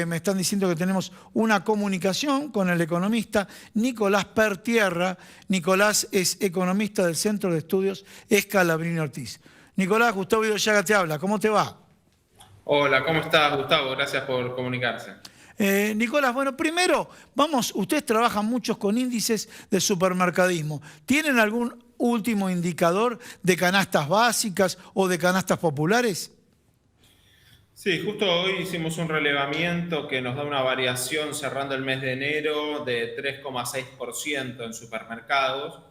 porque me están diciendo que tenemos una comunicación con el economista Nicolás Pertierra. Nicolás es economista del Centro de Estudios Scalabrini Ortiz. Nicolás, Gustavo Vidoyaga te habla, ¿cómo te va? Hola, ¿cómo estás, Gustavo? Gracias por comunicarse. Nicolás, bueno, primero, ustedes trabajan muchos con índices de supermercadismo. ¿Tienen algún último indicador de canastas básicas o de canastas populares? Sí, justo hoy hicimos un relevamiento que nos da una variación cerrando el mes de enero de 3,6% en supermercados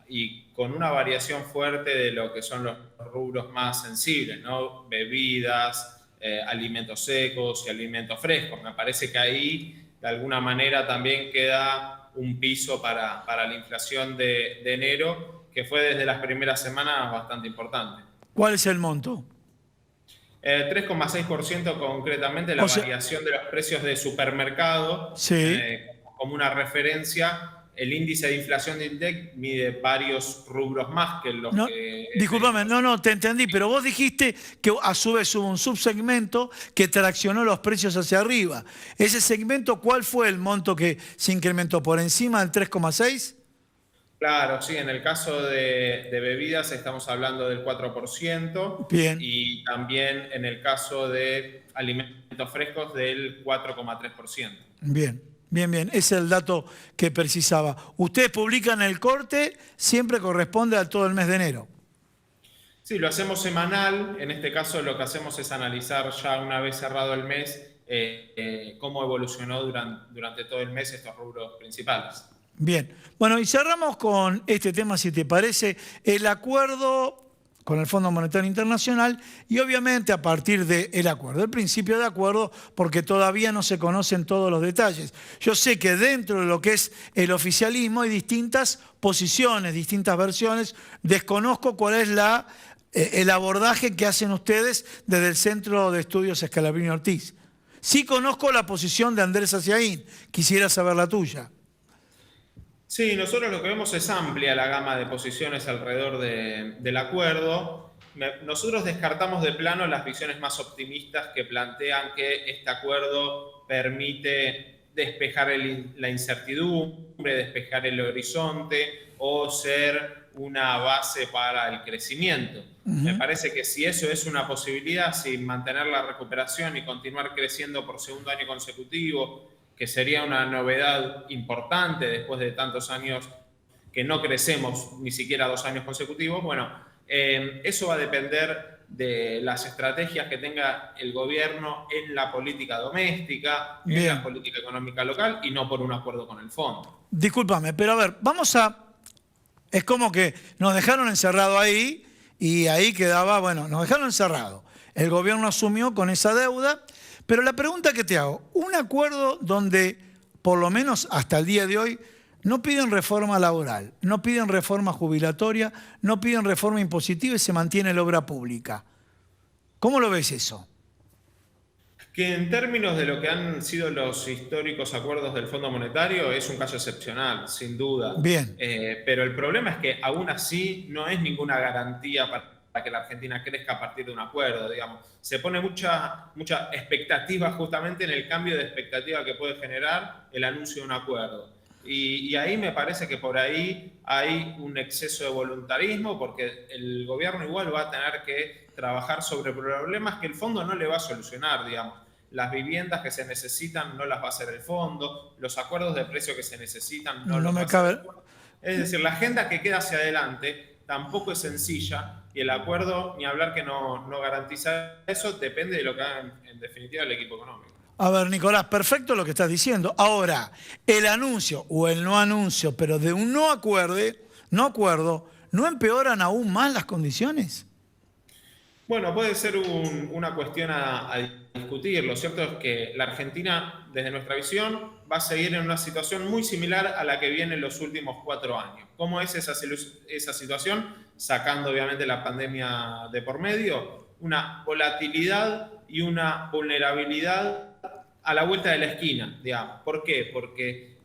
y con una variación fuerte de lo que son los rubros más sensibles, ¿no? Bebidas, alimentos secos y alimentos frescos. Me parece que ahí, de alguna manera, también queda un piso para la inflación de enero, que fue desde las primeras semanas bastante importante. ¿Cuál es el monto? 3,6% concretamente la variación de los precios de supermercado. Sí. Como una referencia, el índice de inflación de INDEC mide varios rubros más que los que... Discúlpame, no, te entendí, pero vos dijiste que a su vez hubo un subsegmento que traccionó los precios hacia arriba. ¿Ese segmento cuál fue el monto que se incrementó? ¿Por encima del 3,6%? Claro, sí, en el caso de bebidas estamos hablando del 4%. Bien. Y también en el caso de alimentos frescos del 4,3%. Bien. Ese es el dato que precisaba. Ustedes publican el corte, siempre corresponde a todo el mes de enero. Sí, lo hacemos semanal. En este caso lo que hacemos es analizar ya una vez cerrado el mes cómo evolucionó durante todo el mes estos rubros principales. Bien, bueno, y cerramos con este tema, si te parece, el acuerdo con el Fondo Monetario Internacional y obviamente a partir del acuerdo, el principio de acuerdo, porque todavía no se conocen todos los detalles. Yo sé que dentro de lo que es el oficialismo hay distintas posiciones, distintas versiones. Desconozco cuál es el abordaje que hacen ustedes desde el Centro de Estudios Scalabrini Ortiz. Sí conozco la posición de Andrés Aciaín, quisiera saber la tuya. Sí, nosotros lo que vemos es amplia la gama de posiciones alrededor del acuerdo. Nosotros descartamos de plano las visiones más optimistas que plantean que este acuerdo permite despejar la incertidumbre, despejar el horizonte o ser una base para el crecimiento. Me parece que si eso es una posibilidad, si mantener la recuperación y continuar creciendo por segundo año consecutivo, que sería una novedad importante después de tantos años que no crecemos ni siquiera 2 años consecutivos. Bueno, eso va a depender de las estrategias que tenga el gobierno en la política doméstica, en la política económica local y no por un acuerdo con el fondo. Discúlpame, pero a ver, es como que nos dejaron encerrado ahí y ahí quedaba, bueno, nos dejaron encerrado. El gobierno asumió con esa deuda. Pero la pregunta que te hago, un acuerdo donde, por lo menos hasta el día de hoy, no piden reforma laboral, no piden reforma jubilatoria, no piden reforma impositiva y se mantiene la obra pública. ¿Cómo lo ves eso? Que en términos de lo que han sido los históricos acuerdos del Fondo Monetario es un caso excepcional, sin duda. Bien. Pero el problema es que aún así no es ninguna garantía para que la Argentina crezca a partir de un acuerdo, digamos. Se pone mucha expectativa justamente en el cambio de expectativa que puede generar el anuncio de un acuerdo. Y ahí me parece que por ahí hay un exceso de voluntarismo, porque el gobierno igual va a tener que trabajar sobre problemas que el fondo no le va a solucionar, digamos. Las viviendas que se necesitan no las va a hacer el fondo, los acuerdos de precio que se necesitan no los va a hacer el fondo. Es decir, la agenda que queda hacia adelante tampoco es sencilla y el acuerdo, ni hablar que no garantiza eso, depende de lo que haga en definitiva el equipo económico. A ver, Nicolás, perfecto lo que estás diciendo. Ahora, el anuncio o el no anuncio, pero de un no acuerdo, ¿no empeoran aún más las condiciones? Bueno, puede ser una cuestión a discutir. Lo cierto es que la Argentina, desde nuestra visión, va a seguir en una situación muy similar a la que viene en los últimos 4 años. ¿Cómo es esa situación? Sacando obviamente la pandemia de por medio, una volatilidad y una vulnerabilidad a la vuelta de la esquina, digamos. ¿Por qué? Porque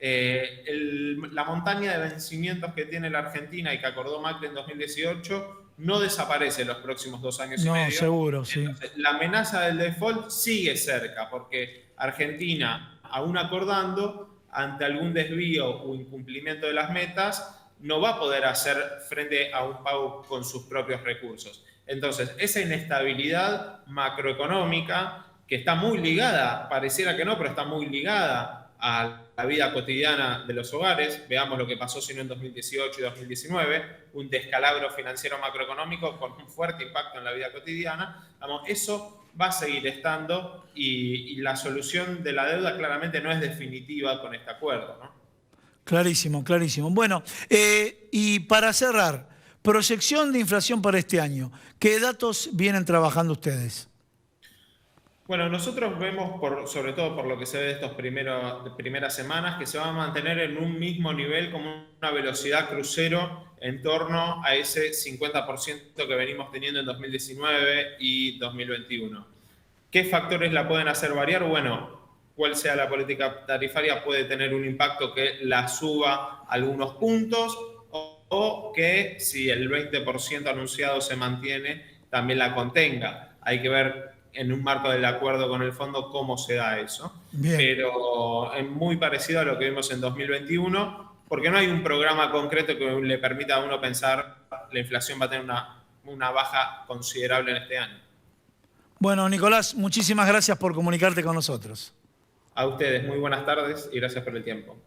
la montaña de vencimientos que tiene la Argentina y que acordó Macri en 2018 no desaparece en los próximos 2 años y medio. No, seguro, sí. Entonces, la amenaza del default sigue cerca, porque Argentina, aún acordando, ante algún desvío o incumplimiento de las metas, no va a poder hacer frente a un pago con sus propios recursos. Entonces, esa inestabilidad macroeconómica, que está muy ligada, pareciera que no, pero está muy ligada a la vida cotidiana de los hogares, veamos lo que pasó sino en 2018 y 2019, un descalabro financiero macroeconómico con un fuerte impacto en la vida cotidiana, eso va a seguir estando y la solución de la deuda claramente no es definitiva con este acuerdo, ¿no? Clarísimo, clarísimo. Bueno, y para cerrar, proyección de inflación para este año. ¿Qué datos vienen trabajando ustedes? Bueno, nosotros vemos, sobre todo por lo que se ve de estas primeras semanas, que se va a mantener en un mismo nivel como una velocidad crucero en torno a ese 50% que venimos teniendo en 2019 y 2021. ¿Qué factores la pueden hacer variar? Bueno, cuál sea la política tarifaria puede tener un impacto que la suba algunos puntos o que si el 20% anunciado se mantiene, también la contenga. Hay que ver en un marco del acuerdo con el fondo cómo se da eso. Bien. Pero es muy parecido a lo que vimos en 2021, porque no hay un programa concreto que le permita a uno pensar la inflación va a tener una baja considerable en este año. Bueno, Nicolás, muchísimas gracias por comunicarte con nosotros. A ustedes, muy buenas tardes y gracias por el tiempo.